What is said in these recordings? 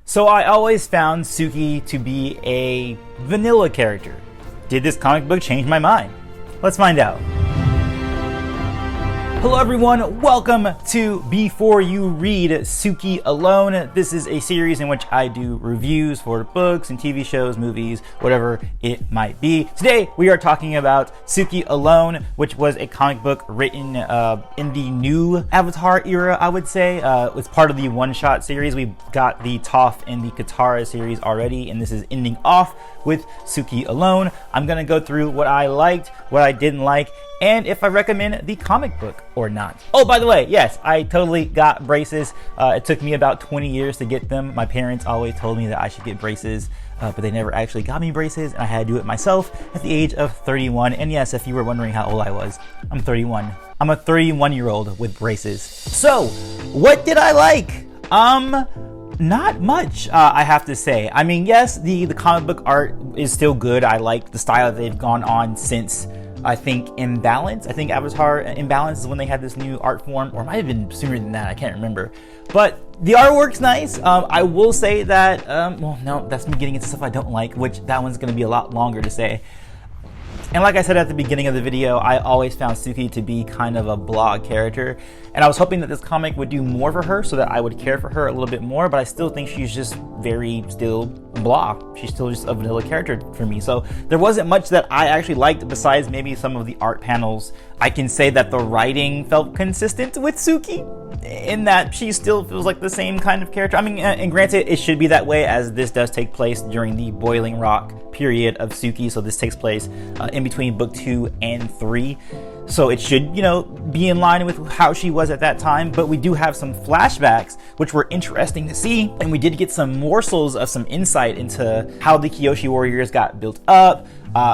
So I always found Suki to be a vanilla character. Did this comic book change my mind? Let's find out. Hello everyone, welcome to Before You Read Suki Alone. This is a series in which I do reviews for books and TV shows, movies, whatever it might be. Today we are talking about Suki Alone, which was a comic book written in the new Avatar era, I would say. It's part of the one-shot series. We got the Toph and the Katara series already, and this is ending off with Suki Alone. I'm gonna go through what I liked, what I didn't like, and if I recommend the comic book or not. Oh, by the way, yes, I totally got braces. It took me about 20 years to get them. My parents always told me that I should get braces, but they never actually got me braces, and I had to do it myself at the age of 31. And yes, if you were wondering how old I was, I'm 31. I'm a 31-year-old with braces. So, what did I like? Not much, I have to say. I mean, yes, the comic book art is still good. I like the style that they've gone on since, I think, Imbalance. I think Avatar Imbalance is when they had this new art form, or it might have been sooner than that, I can't remember. But the artwork's nice. I will say that, well, no, that's me getting into stuff I don't like, which that one's gonna be a lot longer to say. And like I said at the beginning of the video, I always found Suki to be kind of a blah character. And I was hoping that this comic would do more for her so that I would care for her a little bit more, but I still think she's just very still blah. She's still just a vanilla character for me. So there wasn't much that I actually liked besides maybe some of the art panels. I can say that the writing felt consistent with Suki in that she still feels like the same kind of character. I mean, and granted, it should be that way as this does take place during the Boiling Rock period of Suki. So this takes place in between book 2 and 3. So it should, you know, be in line with how she was at that time. But we do have some flashbacks, which were interesting to see. And we did get some morsels of some insight into how the Kyoshi warriors got built up,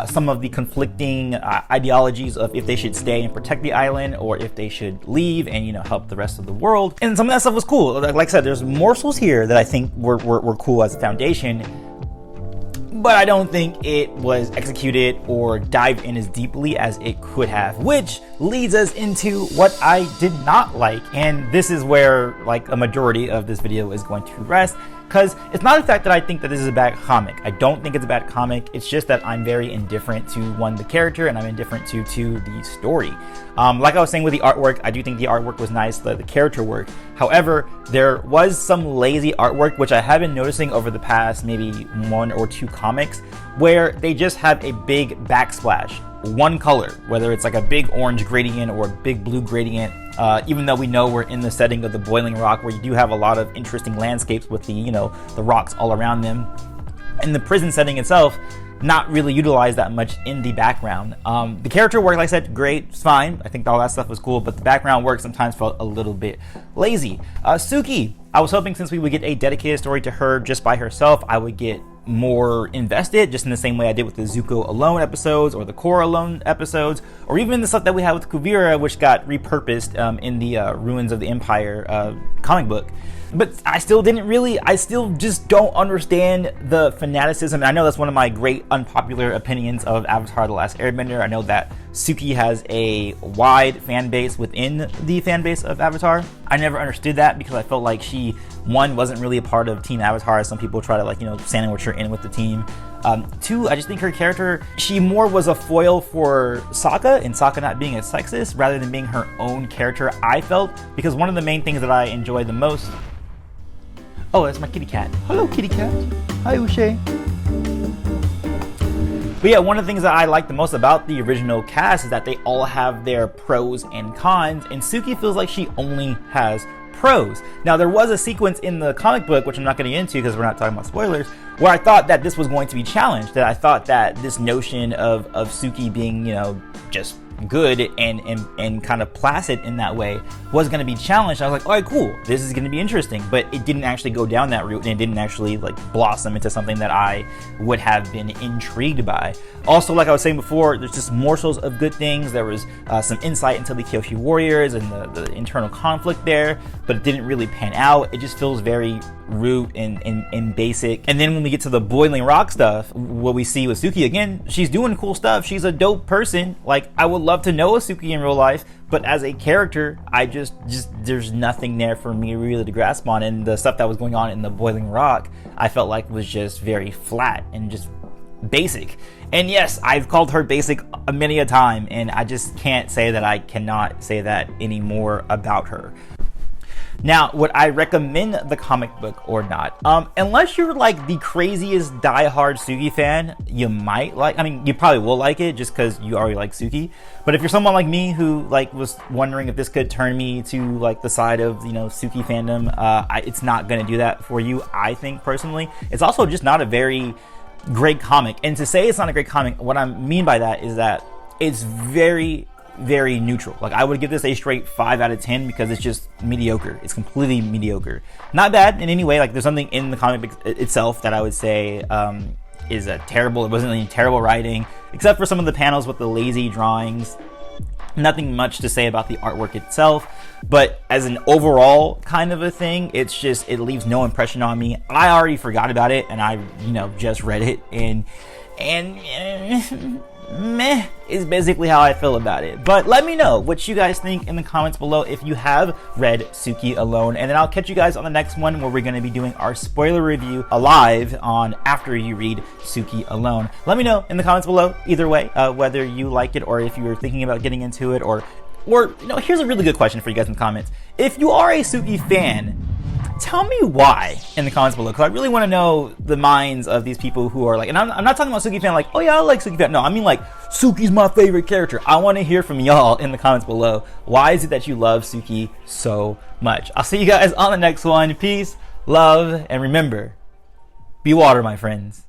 some of the conflicting ideologies of if they should stay and protect the island or if they should leave and, you know, help the rest of the world. And some of that stuff was cool. Like I said, there's morsels here that I think were cool as a foundation, but I don't think it was executed or dived in as deeply as it could have, which leads us into what I did not like. And this is where, like, a majority of this video is going to rest, because it's not the fact that I think that this is a bad comic. I don't think it's a bad comic. It's just that I'm very indifferent to, one, the character, and I'm indifferent to the story. Like I was saying with the artwork, I do think the artwork was nice, the character work. However, there was some lazy artwork, which I have been noticing over the past maybe 1 or 2 comics, where they just have a big backsplash, one color, whether it's like a big orange gradient or a big blue gradient. Even though we know we're in the setting of the Boiling Rock, where you do have a lot of interesting landscapes with the, you know, the rocks all around them. And the prison setting itself, not really utilized that much in the background. The character work, like I said, great, it's fine. I think all that stuff was cool, but the background work sometimes felt a little bit lazy. Suki, I was hoping since we would get a dedicated story to her just by herself, I would get more invested, just in the same way I did with the Zuko Alone episodes or the Korra Alone episodes, or even the stuff that we had with Kuvira, which got repurposed in the Ruins of the Empire comic book. But I still just don't understand the fanaticism. And I know that's one of my great unpopular opinions of Avatar: The Last Airbender. I know that Suki has a wide fan base within the fan base of Avatar. I never understood that because I felt like she, one, wasn't really a part of Team Avatar. Some people try to, like, you know, sandwich her in with the team. 2, I just think her character, she more was a foil for Sokka, and Sokka not being a sexist rather than being her own character, I felt, because one of the main things that I enjoy the most. Oh, that's my kitty cat. Hello, kitty cat. Hi, Uche. But yeah, one of the things that I like the most about the original cast is that they all have their pros and cons, and Suki feels like she only has pros. Now, there was a sequence in the comic book, which I'm not going to get into because we're not talking about spoilers, where I thought that this was going to be challenged, that I thought that this notion of Suki being, you know, just good and kind of placid in that way was going to be challenged. I was like, all right, cool, this is going to be interesting, but it didn't actually go down that route, and it didn't actually, like, blossom into something that I would have been intrigued by. Also, like I was saying before, there's just morsels of good things. There was some insight into the Kyoshi warriors and the internal conflict there, but it didn't really pan out. It just feels very root and basic. And then when we get to the Boiling Rock stuff, what we see with Suki, again, she's doing cool stuff. She's a dope person. Like, I would love love to know a Suki in real life, but as a character, I just there's nothing there for me really to grasp on. And the stuff that was going on in the Boiling Rock, I felt like was just very flat and just basic. And yes, I've called her basic many a time, and I just can't say that I cannot say that anymore about her. Now, would I recommend the comic book or not? Unless you're like the craziest diehard Suki fan, you might like, I mean, you probably will like it just because you already like Suki. But if you're someone like me who like was wondering if this could turn me to like the side of, you know, Suki fandom, it's not going to do that for you, I think, personally. It's also just not a very great comic. And to say it's not a great comic, what I mean by that is that it's very neutral. Like, I would give this a straight 5 out of 10 because it's just mediocre. It's completely mediocre. Not bad in any way. Like, there's something in the comic book itself that I would say is terrible. It wasn't any terrible writing, except for some of the panels with the lazy drawings. Nothing much to say about the artwork itself, but as an overall kind of a thing, it's just, it leaves no impression on me. I already forgot about it, and I, you know, just read it, and meh is basically how I feel about it. But let me know what you guys think in the comments below if you have read Suki Alone, and then I'll catch you guys on the next one where we're going to be doing our spoiler review live on after you read Suki Alone. Let me know in the comments below either way, whether you like it or if you were thinking about getting into it, or you know, here's a really good question for you guys in the comments. If you are a Suki fan, tell me why in the comments below, because I really want to know the minds of these people who are like, and I'm not talking about Suki fan like, oh yeah, I like Suki fan. No, I mean like, Suki's my favorite character. I want to hear from y'all in the comments below. Why is it that you love Suki so much? I'll see you guys on the next one. Peace, love, and remember, be water, my friends.